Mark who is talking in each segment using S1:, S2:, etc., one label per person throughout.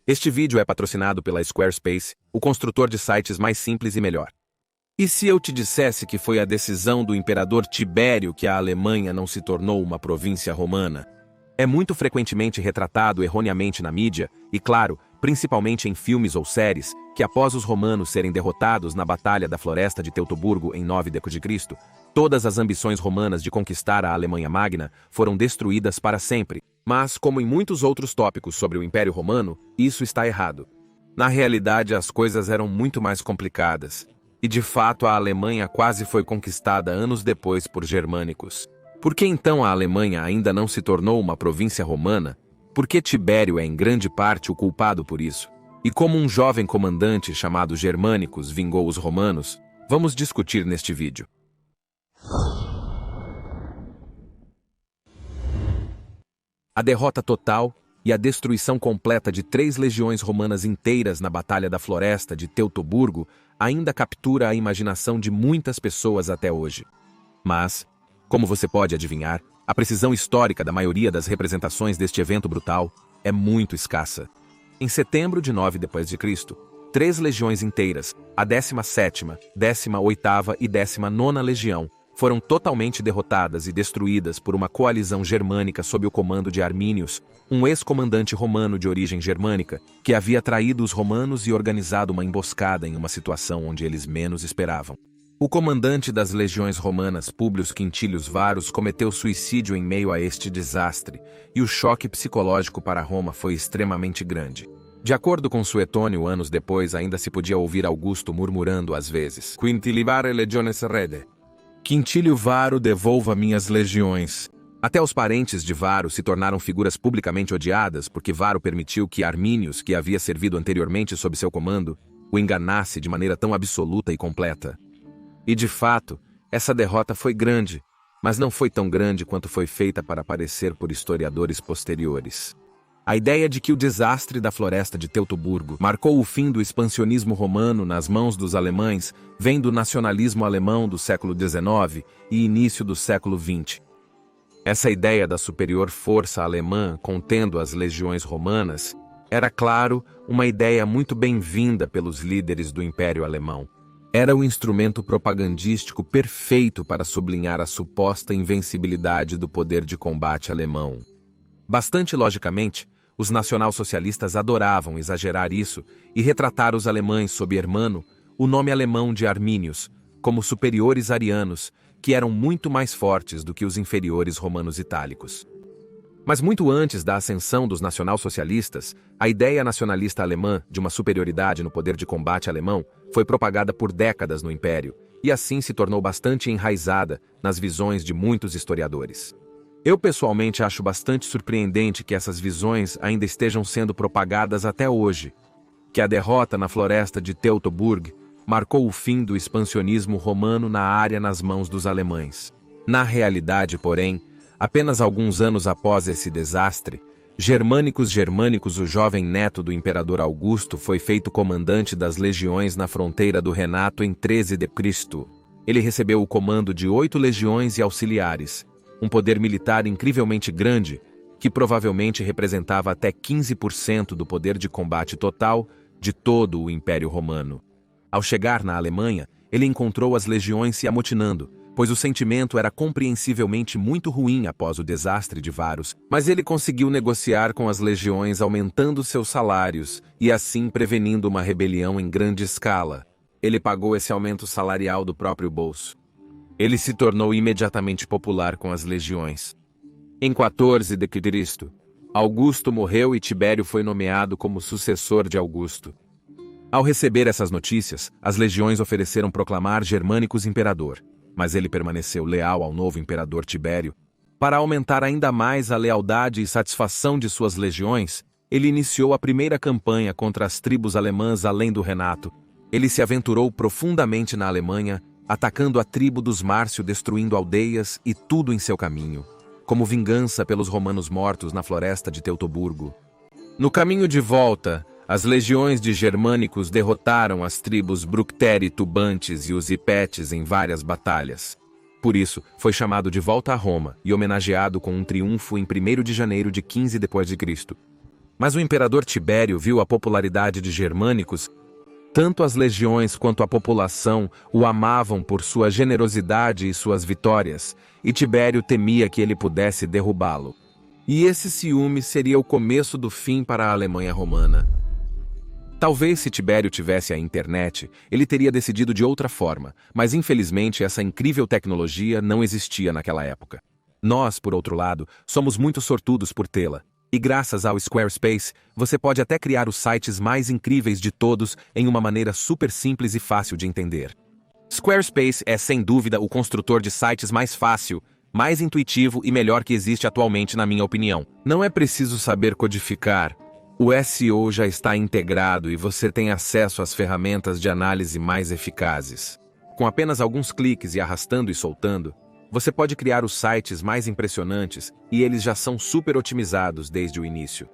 S1: Este vídeo é patrocinado pela Squarespace, o construtor de sites mais simples e melhor. E se eu te dissesse que foi a decisão do imperador Tibério que a Alemanha não se tornou uma província romana? É muito frequentemente retratado erroneamente na mídia, e claro, principalmente em filmes ou séries, que após os romanos serem derrotados na Batalha da Floresta de Teutoburgo em 9 d.C., todas as ambições romanas de conquistar a Alemanha Magna foram destruídas para sempre. Mas, como em muitos outros tópicos sobre o Império Romano, isso está errado. Na realidade, as coisas eram muito mais complicadas. E de fato a Alemanha quase foi conquistada anos depois por germânicos. Por que então a Alemanha ainda não se tornou uma província romana? Por que Tibério é em grande parte o culpado por isso? E como um jovem comandante chamado Germânicos vingou os romanos? Vamos discutir neste vídeo. A derrota total e a destruição completa de 3 legiões romanas inteiras na Batalha da Floresta de Teutoburgo ainda captura a imaginação de muitas pessoas até hoje. Mas, como você pode adivinhar, a precisão histórica da maioria das representações deste evento brutal é muito escassa. Em setembro de 9 d.C., 3 legiões inteiras, a 17ª, 18ª e 19ª Legião, foram totalmente derrotadas e destruídas por uma coalizão germânica sob o comando de Arminius, um ex-comandante romano de origem germânica, que havia traído os romanos e organizado uma emboscada em uma situação onde eles menos esperavam. O comandante das legiões romanas, Publius Quintilius Varus, cometeu suicídio em meio a este desastre, e o choque psicológico para Roma foi extremamente grande. De acordo com Suetônio, anos depois ainda se podia ouvir Augusto murmurando às vezes: Quintilivare legiones rede. Quintílio Varo, devolva minhas legiões. Até os parentes de Varo se tornaram figuras publicamente odiadas porque Varo permitiu que Arminius, que havia servido anteriormente sob seu comando, o enganasse de maneira tão absoluta e completa. E de fato, essa derrota foi grande, mas não foi tão grande quanto foi feita para parecer por historiadores posteriores. A ideia de que o desastre da Floresta de Teutoburgo marcou o fim do expansionismo romano nas mãos dos alemães vem do nacionalismo alemão do século XIX e início do século XX. Essa ideia da superior força alemã contendo as legiões romanas era, claro, uma ideia muito bem-vinda pelos líderes do Império Alemão. Era o instrumento propagandístico perfeito para sublinhar a suposta invencibilidade do poder de combate alemão. Bastante logicamente, os nacionalsocialistas adoravam exagerar isso e retratar os alemães sob Hermano, o nome alemão de Arminius, como superiores arianos, que eram muito mais fortes do que os inferiores romanos itálicos. Mas muito antes da ascensão dos nacionalsocialistas, a ideia nacionalista alemã de uma superioridade no poder de combate alemão foi propagada por décadas no Império, e assim se tornou bastante enraizada nas visões de muitos historiadores. Eu pessoalmente acho bastante surpreendente que essas visões ainda estejam sendo propagadas até hoje, que a derrota na Floresta de Teutoburgo marcou o fim do expansionismo romano na área nas mãos dos alemães. Na realidade, porém, apenas alguns anos após esse desastre, Germânicos, o jovem neto do imperador Augusto, foi feito comandante das legiões na fronteira do Renato em 13 d.C. Ele recebeu o comando de 8 legiões e auxiliares, um poder militar incrivelmente grande, que provavelmente representava até 15% do poder de combate total de todo o Império Romano. Ao chegar na Alemanha, ele encontrou as legiões se amotinando, pois o sentimento era compreensivelmente muito ruim após o desastre de Varus, mas ele conseguiu negociar com as legiões aumentando seus salários e assim prevenindo uma rebelião em grande escala. Ele pagou esse aumento salarial do próprio bolso. Ele se tornou imediatamente popular com as legiões. Em 14 d.C., Augusto morreu e Tibério foi nomeado como sucessor de Augusto. Ao receber essas notícias, as legiões ofereceram proclamar Germânicos imperador, mas ele permaneceu leal ao novo imperador Tibério. Para aumentar ainda mais a lealdade e satisfação de suas legiões, ele iniciou a primeira campanha contra as tribos alemãs além do Renato. Ele se aventurou profundamente na Alemanha, atacando a tribo dos Márcio, destruindo aldeias e tudo em seu caminho, como vingança pelos romanos mortos na Floresta de Teutoburgo. No caminho de volta, as legiões de Germânicos derrotaram as tribos Bructeri, Tubantes e os Hipetes em várias batalhas. Por isso, foi chamado de volta a Roma e homenageado com um triunfo em 1º de janeiro de 15 d.C. Mas o imperador Tibério viu a popularidade de Germânicos. Tanto as legiões quanto a população o amavam por sua generosidade e suas vitórias, e Tibério temia que ele pudesse derrubá-lo. E esse ciúme seria o começo do fim para a Alemanha romana. Talvez se Tibério tivesse a internet, ele teria decidido de outra forma, mas infelizmente essa incrível tecnologia não existia naquela época. Nós, por outro lado, somos muito sortudos por tê-la. E graças ao Squarespace, você pode até criar os sites mais incríveis de todos em uma maneira super simples e fácil de entender. Squarespace é, sem dúvida, o construtor de sites mais fácil, mais intuitivo e melhor que existe atualmente, na minha opinião. Não é preciso saber codificar. O SEO já está integrado e você tem acesso às ferramentas de análise mais eficazes. Com apenas alguns cliques e arrastando e soltando, você pode criar os sites mais impressionantes e eles já são super otimizados desde o início.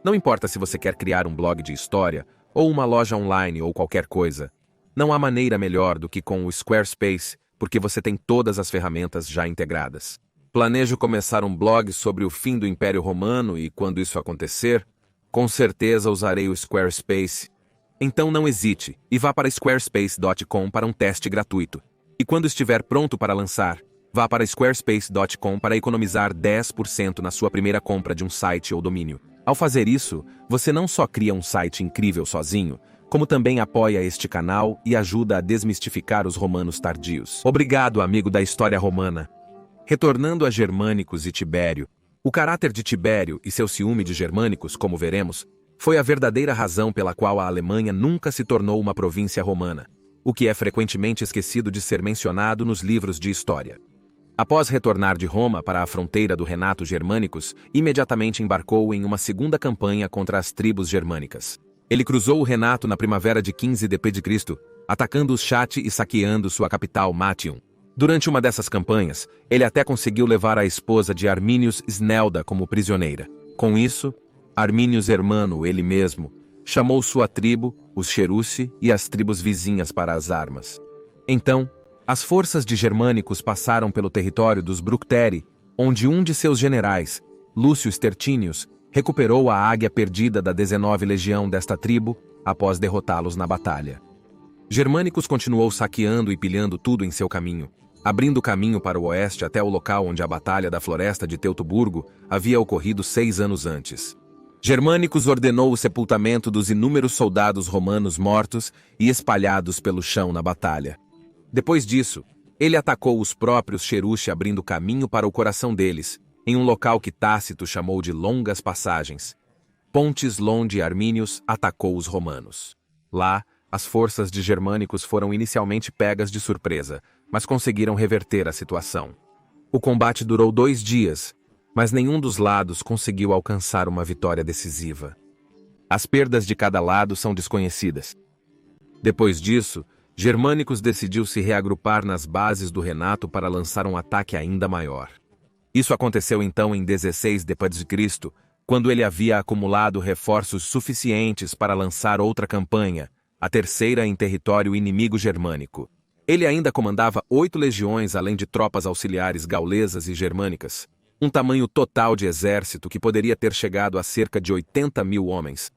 S1: Não importa se você quer criar um blog de história, ou uma loja online ou qualquer coisa. Não há maneira melhor do que com o Squarespace, porque você tem todas as ferramentas já integradas. Planejo começar um blog sobre o fim do Império Romano e, quando isso acontecer, com certeza usarei o Squarespace. Então não hesite e vá para squarespace.com para um teste gratuito. E quando estiver pronto para lançar, vá para squarespace.com para economizar 10% na sua primeira compra de um site ou domínio. Ao fazer isso, você não só cria um site incrível sozinho, como também apoia este canal e ajuda a desmistificar os romanos tardios. Obrigado, amigo da história romana. Retornando a Germânicos e Tibério, o caráter de Tibério e seu ciúme de Germânicos, como veremos, foi a verdadeira razão pela qual a Alemanha nunca se tornou uma província romana, o que é frequentemente esquecido de ser mencionado nos livros de história. Após retornar de Roma para a fronteira do Renato Germânicos, imediatamente embarcou em uma segunda campanha contra as tribos germânicas. Ele cruzou o Renato na primavera de 15 d.C., atacando os Chatti e saqueando sua capital, Matium. Durante uma dessas campanhas, ele até conseguiu levar a esposa de Arminius Snelda como prisioneira. Com isso, Arminius Hermano, ele mesmo, chamou sua tribo, os Cherusci, e as tribos vizinhas para as armas. Então, as forças de Germânicos passaram pelo território dos Bructeri, onde um de seus generais, Lúcio Stertinius, recuperou a águia perdida da 19ª legião desta tribo após derrotá-los na batalha. Germânicos continuou saqueando e pilhando tudo em seu caminho, abrindo caminho para o oeste até o local onde a Batalha da Floresta de Teutoburgo havia ocorrido 6 anos antes. Germânicos ordenou o sepultamento dos inúmeros soldados romanos mortos e espalhados pelo chão na batalha. Depois disso, ele atacou os próprios Cherusci, abrindo caminho para o coração deles, em um local que Tácito chamou de Longas Passagens. Pontes Londe Arminius atacou os romanos. Lá, as forças de Germânicos foram inicialmente pegas de surpresa, mas conseguiram reverter a situação. O combate durou 2 dias, mas nenhum dos lados conseguiu alcançar uma vitória decisiva. As perdas de cada lado são desconhecidas. Depois disso, Germânicos decidiu se reagrupar nas bases do Renato para lançar um ataque ainda maior. Isso aconteceu então em 16 d.C., quando ele havia acumulado reforços suficientes para lançar outra campanha, a terceira em território inimigo germânico. Ele ainda comandava 8 legiões além de tropas auxiliares gaulesas e germânicas, um tamanho total de exército que poderia ter chegado a cerca de 80.000 homens.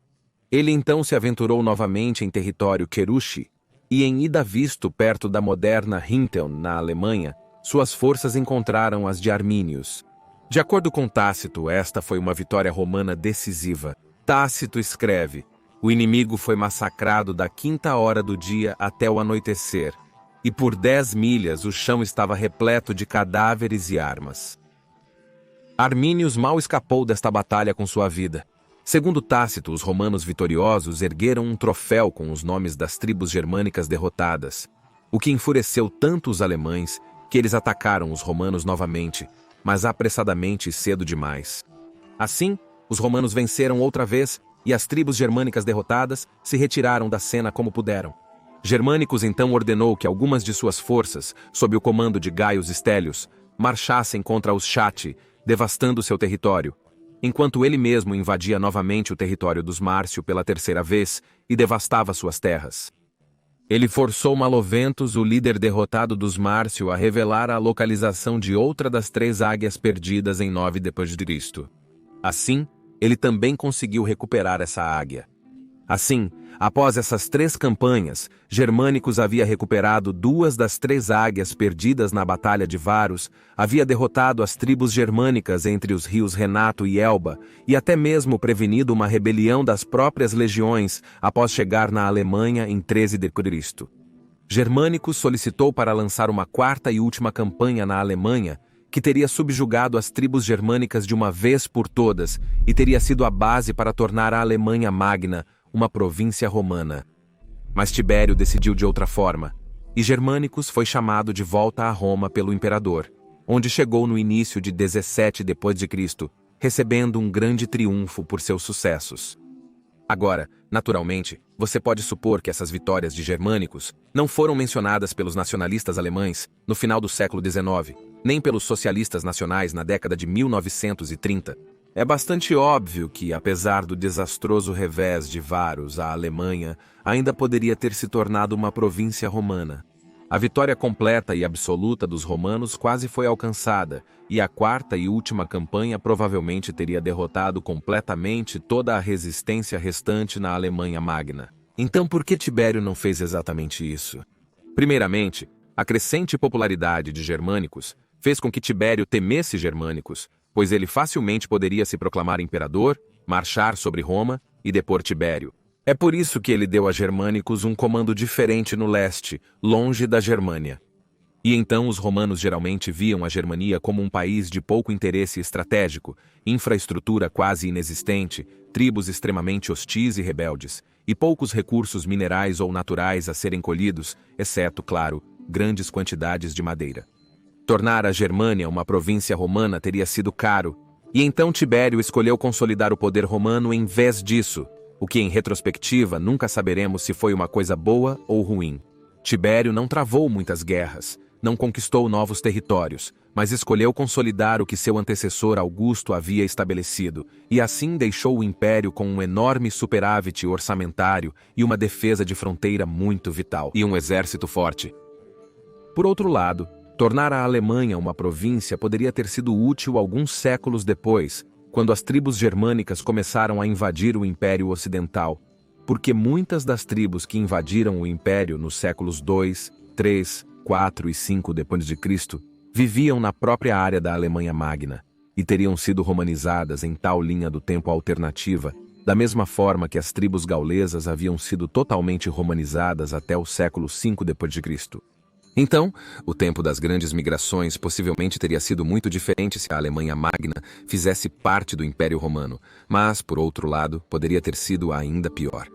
S1: Ele então se aventurou novamente em território Cherusci, e em Ida Visto, perto da moderna Hinteln, na Alemanha, suas forças encontraram as de Arminius. De acordo com Tácito, esta foi uma vitória romana decisiva. Tácito escreve: o inimigo foi massacrado da 5ª hora do dia até o anoitecer, e por 10 milhas o chão estava repleto de cadáveres e armas. Arminius mal escapou desta batalha com sua vida. Segundo Tácito, os romanos vitoriosos ergueram um troféu com os nomes das tribos germânicas derrotadas, o que enfureceu tanto os alemães que eles atacaram os romanos novamente, mas apressadamente e cedo demais. Assim, os romanos venceram outra vez e as tribos germânicas derrotadas se retiraram da cena como puderam. Germânicos então ordenou que algumas de suas forças, sob o comando de Gaius Stelius, marchassem contra os Chatti, devastando seu território, enquanto ele mesmo invadia novamente o território dos Márcio pela 3ª vez e devastava suas terras. Ele forçou Maloventus, o líder derrotado dos Márcio, a revelar a localização de outra das 3 águias perdidas em 9 d.C. Assim, ele também conseguiu recuperar essa águia. Assim, após essas 3 campanhas, Germânicos havia recuperado 2 das 3 águias perdidas na Batalha de Varus, havia derrotado as tribos germânicas entre os rios Renato e Elba, e até mesmo prevenido uma rebelião das próprias legiões após chegar na Alemanha em 13 de Cristo. Germânicos solicitou para lançar uma 4ª e última campanha na Alemanha, que teria subjugado as tribos germânicas de uma vez por todas e teria sido a base para tornar a Alemanha Magna uma província romana. Mas Tibério decidiu de outra forma, e Germânicos foi chamado de volta a Roma pelo imperador, onde chegou no início de 17 d.C., recebendo um grande triunfo por seus sucessos. Agora, naturalmente, você pode supor que essas vitórias de Germânicos não foram mencionadas pelos nacionalistas alemães no final do século XIX, nem pelos socialistas nacionais na década de 1930. É bastante óbvio que, apesar do desastroso revés de Varus, a Alemanha ainda poderia ter se tornado uma província romana. A vitória completa e absoluta dos romanos quase foi alcançada, e a 4ª e última campanha provavelmente teria derrotado completamente toda a resistência restante na Alemanha Magna. Então por que Tibério não fez exatamente isso? Primeiramente, a crescente popularidade de Germânicos fez com que Tibério temesse Germânicos, pois ele facilmente poderia se proclamar imperador, marchar sobre Roma e depor Tibério. É por isso que ele deu a Germânicos um comando diferente no leste, longe da Germânia. E então os romanos geralmente viam a Germania como um país de pouco interesse estratégico, infraestrutura quase inexistente, tribos extremamente hostis e rebeldes, e poucos recursos minerais ou naturais a serem colhidos, exceto, claro, grandes quantidades de madeira. Tornar a Germânia uma província romana teria sido caro, e então Tibério escolheu consolidar o poder romano em vez disso, o que em retrospectiva nunca saberemos se foi uma coisa boa ou ruim. Tibério não travou muitas guerras, não conquistou novos territórios, mas escolheu consolidar o que seu antecessor Augusto havia estabelecido, e assim deixou o império com um enorme superávit orçamentário e uma defesa de fronteira muito vital, e um exército forte. Por outro lado, tornar a Alemanha uma província poderia ter sido útil alguns séculos depois, quando as tribos germânicas começaram a invadir o Império Ocidental, porque muitas das tribos que invadiram o Império nos séculos 2, 3, 4 e 5 d.C. viviam na própria área da Alemanha Magna, e teriam sido romanizadas em tal linha do tempo alternativa, da mesma forma que as tribos gaulesas haviam sido totalmente romanizadas até o século 5 d.C. Então, o tempo das grandes migrações possivelmente teria sido muito diferente se a Alemanha Magna fizesse parte do Império Romano, mas, por outro lado, poderia ter sido ainda pior.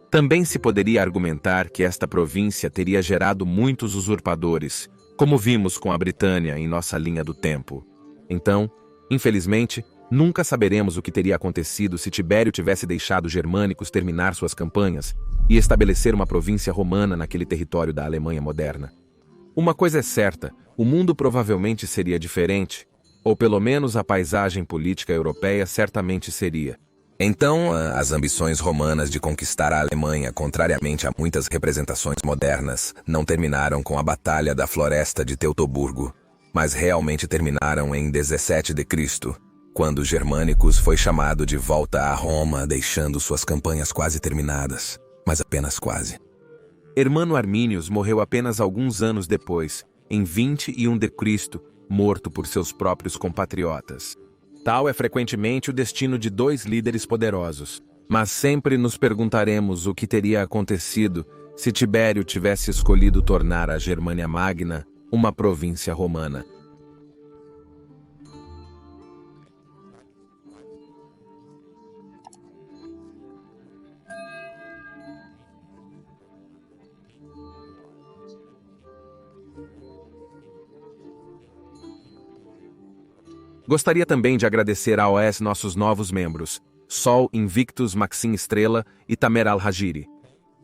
S1: Também se poderia argumentar que esta província teria gerado muitos usurpadores, como vimos com a Britânia em nossa linha do tempo. Então, infelizmente, nunca saberemos o que teria acontecido se Tibério tivesse deixado os germânicos terminar suas campanhas e estabelecer uma província romana naquele território da Alemanha moderna. Uma coisa é certa, o mundo provavelmente seria diferente, ou pelo menos a paisagem política europeia certamente seria. Então, as ambições romanas de conquistar a Alemanha, contrariamente a muitas representações modernas, não terminaram com a Batalha da Floresta de Teutoburgo, mas realmente terminaram em 17 d.C., quando Germânicos foi chamado de volta a Roma, deixando suas campanhas quase terminadas, mas apenas quase. Hermano Arminius morreu apenas alguns anos depois, em 21 d.C., morto por seus próprios compatriotas. Tal é frequentemente o destino de 2 líderes poderosos, mas sempre nos perguntaremos o que teria acontecido se Tibério tivesse escolhido tornar a Germânia Magna uma província romana. Gostaria também de agradecer a OS nossos novos membros, Sol, Invictus, Maxim Estrela e Tamer Al-Hajiri.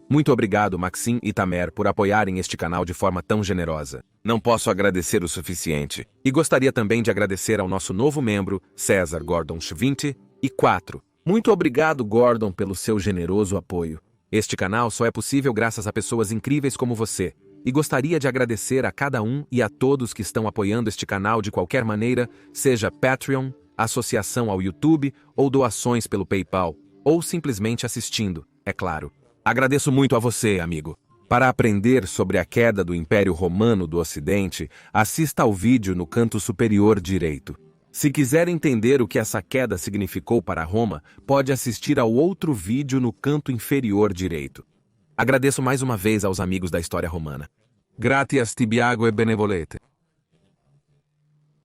S1: Muito obrigado, Maxim e Tamer, por apoiarem este canal de forma tão generosa. Não posso agradecer o suficiente. E gostaria também de agradecer ao nosso novo membro, César Gordon 20 e 4. Muito obrigado, Gordon, pelo seu generoso apoio. Este canal só é possível graças a pessoas incríveis como você. E gostaria de agradecer a cada um e a todos que estão apoiando este canal de qualquer maneira, seja Patreon, associação ao YouTube ou doações pelo PayPal, ou simplesmente assistindo, é claro. Agradeço muito a você, amigo. Para aprender sobre a queda do Império Romano do Ocidente, assista ao vídeo no canto superior direito. Se quiser entender o que essa queda significou para Roma, pode assistir ao outro vídeo no canto inferior direito. Agradeço mais uma vez aos amigos da história romana. Gratias tibiago e benevolete.